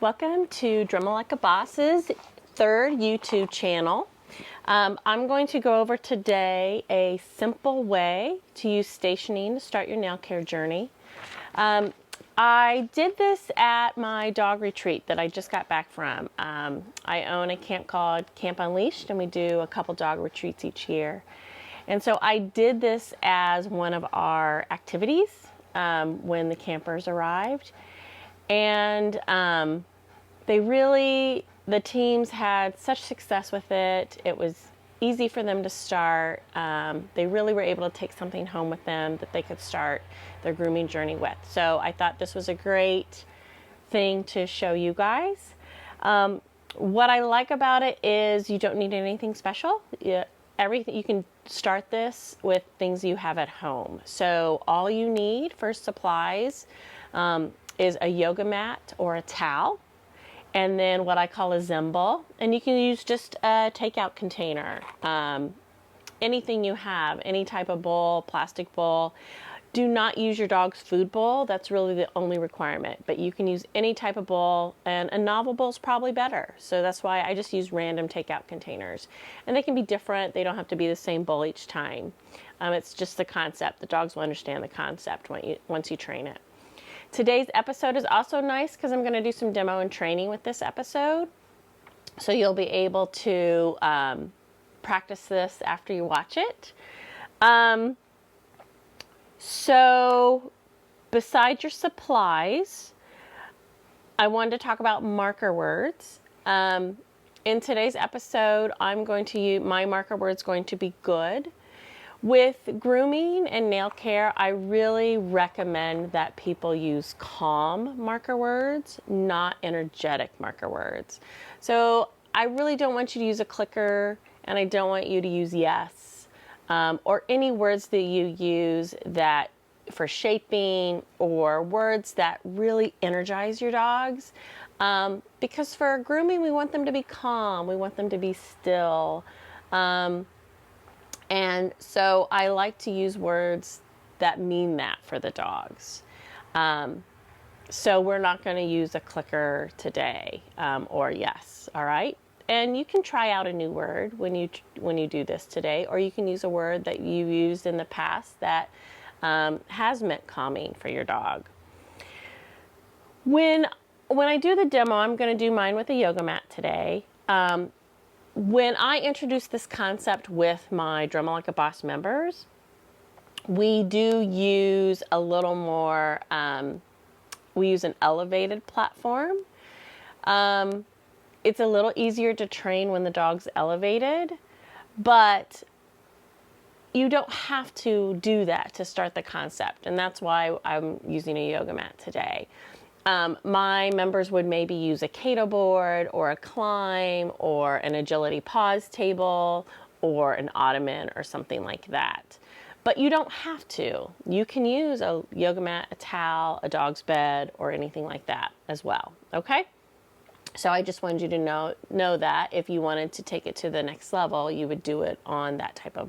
Welcome to Dremel Like a Boss's third YouTube channel. I'm going to go over today a simple way to use stationing to start your nail care journey. I did this at my dog retreat that I just got back from. I own a camp called Camp Unleashed, and we do a couple dog retreats each year. And so I did this as one of our activities when the campers arrived. And the teams had such success with it. It was easy for them to start. They really were able to take something home with them that they could start their grooming journey with. So I thought this was a great thing to show you guys. What I like about it is you don't need anything special. Everything, you can start this with things you have at home. So all you need for supplies is a yoga mat or a towel, and then what I call a Zen Bowl. And you can use just a takeout container, anything you have, any type of bowl, plastic bowl. Do not use your dog's food bowl. That's really the only requirement. But you can use any type of bowl, and a novel bowl is probably better. So that's why I just use random takeout containers. And they can be different. They don't have to be the same bowl each time. It's just the concept. The dogs will understand the concept once you train it. Today's episode is also nice because I'm going to do some demo and training with this episode. So you'll be able to practice this after you watch it. So besides your supplies, I wanted to talk about marker words. In today's episode, I'm going to use my marker word's going to be good. With grooming and nail care, I really recommend that people use calm marker words, not energetic marker words. So I really don't want you to use a clicker, and I don't want you to use yes, or any words that you use that for shaping, or words that really energize your dogs. Because for grooming, we want them to be calm. We want them to be still. And so I like to use words that mean that for the dogs. So we're not going to use a clicker today, or yes, all right? And you can try out a new word when you do this today, or you can use a word that you used in the past that has meant calming for your dog. When I do the demo, I'm going to do mine with a yoga mat today. When I introduce this concept with my Dremel Like a Boss members, we do use a little more, we use an elevated platform. It's a little easier to train when the dog's elevated, but you don't have to do that to start the concept, and that's why I'm using a yoga mat today. My members would maybe use a Cato board or a climb or an agility pause table or an ottoman or something like that. But you don't have to. You can use a yoga mat, a towel, a dog's bed, or anything like that as well, okay? So I just wanted you to know that if you wanted to take it to the next level, you would do it on that type of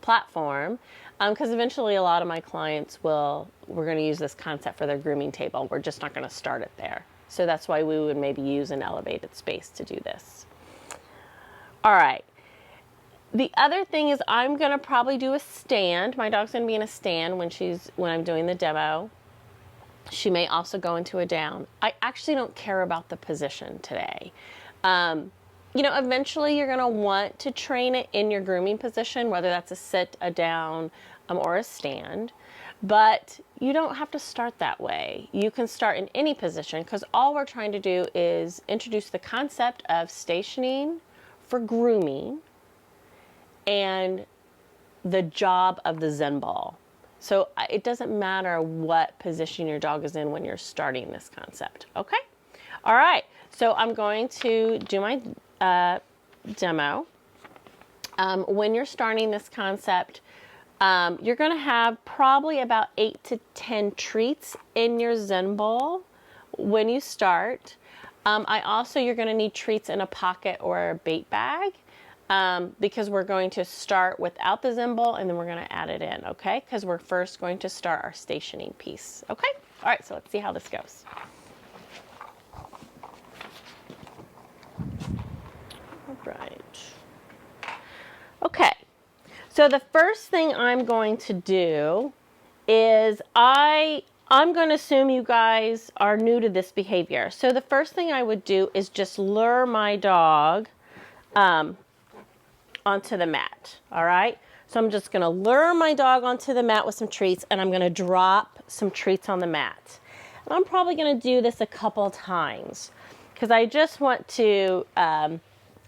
platform. Because eventually a lot of my clients we're going to use this concept for their grooming table. We're just not going to start it there. So that's why we would maybe use an elevated space to do this. All right. The other thing is I'm going to probably do a stand. My dog's going to be in a stand when I'm doing the demo. She may also go into a down. I actually don't care about the position today. Eventually you're going to want to train it in your grooming position, whether that's a sit, a down, or a stand. But you don't have to start that way. You can start in any position, because all we're trying to do is introduce the concept of stationing for grooming and the job of the Zen Bowl. So it doesn't matter what position your dog is in when you're starting this concept. Okay? All right. So I'm going to do my demo. When you're starting this concept, you're going to have probably about 8 to 10 treats in your Zen Bowl when you start. You're going to need treats in a pocket or a bait bag, because we're going to start without the Zen Bowl and then we're going to add it in, okay? Because we're first going to start our stationing piece, okay? All right, so let's see how this goes. So the first thing I'm going to do is I'm going to assume you guys are new to this behavior. So the first thing I would do is just lure my dog onto the mat, all right? So I'm just gonna lure my dog onto the mat with some treats, and I'm gonna drop some treats on the mat. And I'm probably gonna do this a couple times because I just want to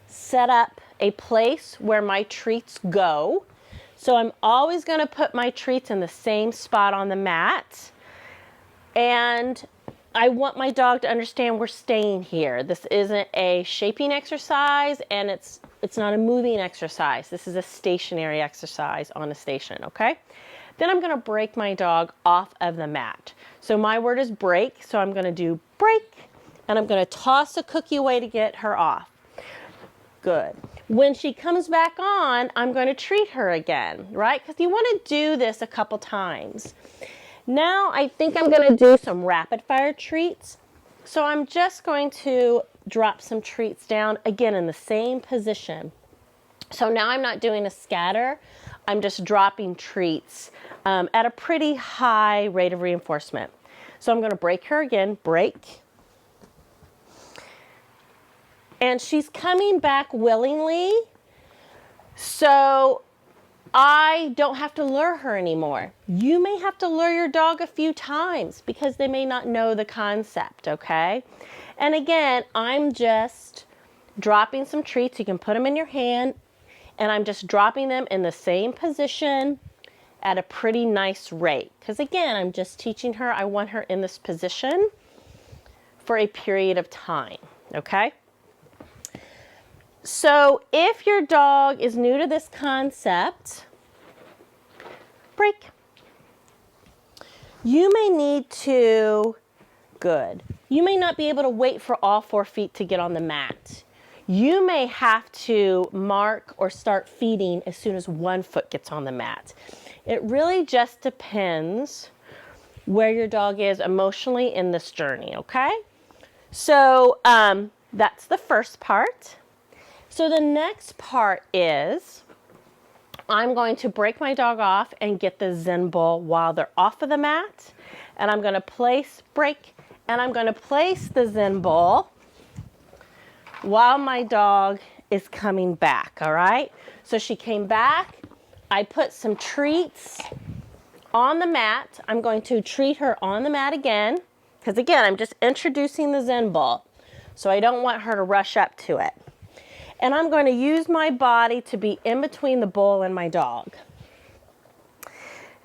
set up a place where my treats go. So I'm always gonna put my treats in the same spot on the mat. And I want my dog to understand we're staying here. This isn't a shaping exercise, and it's not a moving exercise. This is a stationary exercise on a station, okay? Then I'm gonna break my dog off of the mat. So my word is break, so I'm gonna do break, and I'm gonna toss a cookie away to get her off. Good. When she comes back on, I'm gonna treat her again, right? Because you wanna do this a couple times. Now I think I'm going to do some rapid fire treats. So I'm just going to drop some treats down again in the same position. So now I'm not doing a scatter. I'm just dropping treats at a pretty high rate of reinforcement. So I'm going to break her again, break. And she's coming back willingly. So I don't have to lure her anymore. You may have to lure your dog a few times because they may not know the concept, okay? And again, I'm just dropping some treats. You can put them in your hand, and I'm just dropping them in the same position at a pretty nice rate. Because again, I'm just teaching her, I want her in this position for a period of time, okay? So if your dog is new to this concept, break. You may need to, good. You may not be able to wait for all 4 feet to get on the mat. You may have to mark or start feeding as soon as 1 foot gets on the mat. It really just depends where your dog is emotionally in this journey, okay? So that's the first part. So the next part is I'm going to break my dog off and get the Zen Bowl while they're off of the mat. And I'm going to break, and I'm going to place the Zen Bowl while my dog is coming back, all right? So she came back. I put some treats on the mat. I'm going to treat her on the mat again because, again, I'm just introducing the Zen Bowl. So I don't want her to rush up to it. And I'm going to use my body to be in between the bowl and my dog.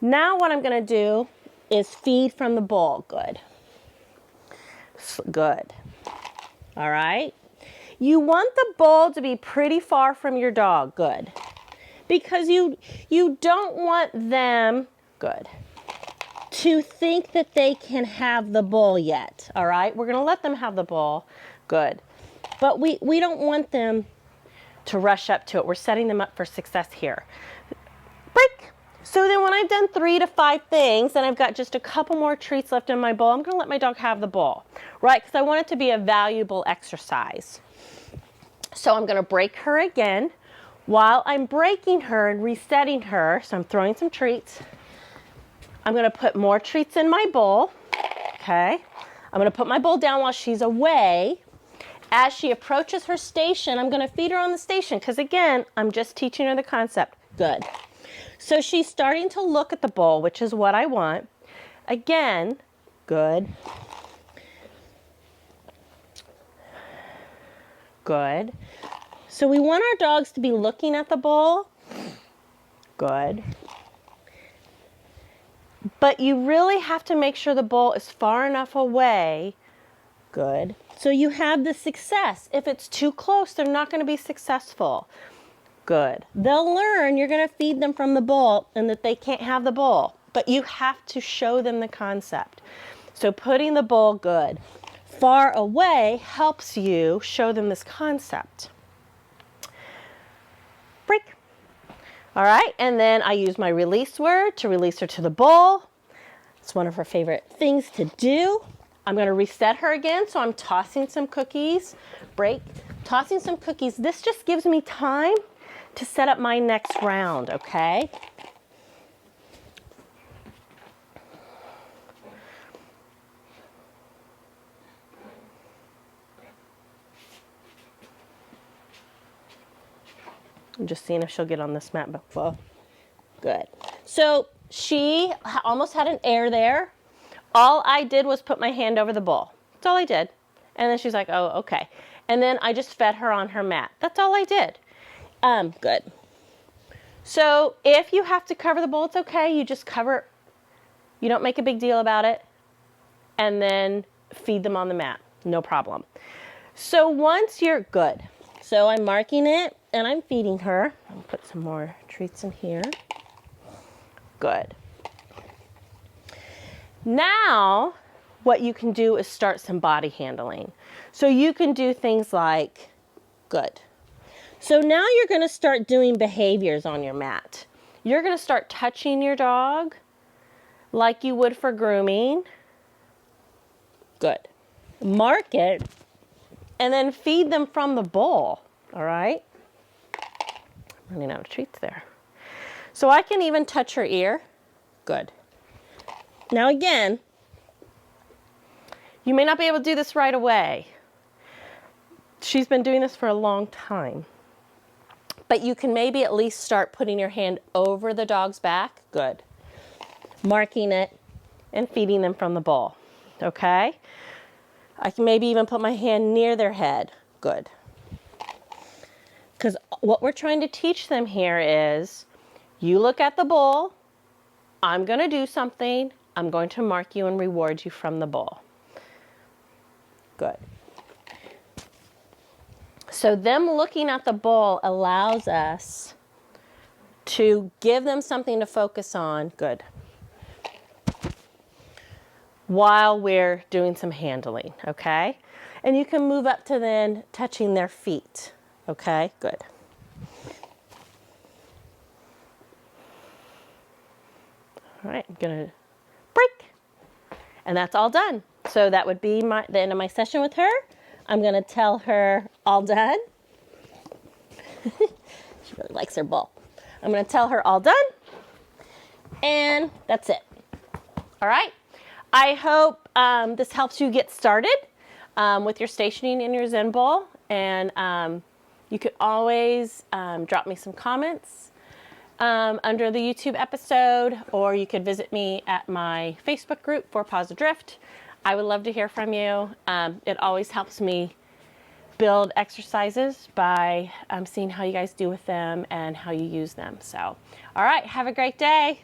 Now what I'm going to do is feed from the bowl. Good. Good. All right. You want the bowl to be pretty far from your dog. Good. Because you don't want them, good, to think that they can have the bowl yet. All right. We're going to let them have the bowl. Good. But we don't want them to rush up to it. We're setting them up for success here. Break. So then when I've done 3 to 5 things and I've got just a couple more treats left in my bowl, I'm going to let my dog have the bowl, right? Because I want it to be a valuable exercise. So I'm going to break her again. While I'm breaking her and resetting her, so I'm throwing some treats, I'm going to put more treats in my bowl, okay? I'm going to put my bowl down while she's away. As she approaches her station, I'm going to feed her on the station because, again, I'm just teaching her the concept. Good. So she's starting to look at the bowl, which is what I want. Again, good. Good. So we want our dogs to be looking at the bowl. Good. But you really have to make sure the bowl is far enough away. Good. So you have the success. If it's too close, they're not going to be successful. Good. They'll learn you're going to feed them from the bowl and that they can't have the bowl. But you have to show them the concept. So putting the bowl, good, far away helps you show them this concept. Break. All right. And then I use my release word to release her to the bowl. It's one of her favorite things to do. I'm going to reset her again, so I'm tossing some cookies. Break. Tossing some cookies. This just gives me time to set up my next round, okay? I'm just seeing if she'll get on this mat before. Good. So she almost had an air there. All I did was put my hand over the bowl. That's all I did. And then she's like, oh, okay. And then I just fed her on her mat. That's all I did. Good. So if you have to cover the bowl, it's okay. You just cover, you don't make a big deal about it. And then feed them on the mat. No problem. So once you're good. So I'm marking it and I'm feeding her. I'll put some more treats in here. Good. Now, what you can do is start some body handling. So you can do things like, good. So now you're going to start doing behaviors on your mat. You're going to start touching your dog like you would for grooming. Good. Mark it and then feed them from the bowl. All right? I'm running out of treats there. So I can even touch her ear. Good. Now again, you may not be able to do this right away. She's been doing this for a long time. But you can maybe at least start putting your hand over the dog's back. Good. Marking it and feeding them from the bowl. Okay? I can maybe even put my hand near their head. Good. Because what we're trying to teach them here is, you look at the bowl, I'm going to do something, I'm going to mark you and reward you from the bowl. Good. So them looking at the bowl allows us to give them something to focus on. Good. While we're doing some handling, okay? And you can move up to then touching their feet, okay? Good. All right, I'm gonna break. And that's all done. So that would be the end of my session with her. I'm gonna tell her all done. She really likes her bowl. I'm gonna tell her all done. And that's it. All right. I hope this helps you get started with your stationing in your Zen Bowl. And you could always drop me some comments under the YouTube episode, or you could visit me at my Facebook group for Pause Adrift. I would love to hear from you. It always helps me build exercises by seeing how you guys do with them and how you use them. So, all right, have a great day.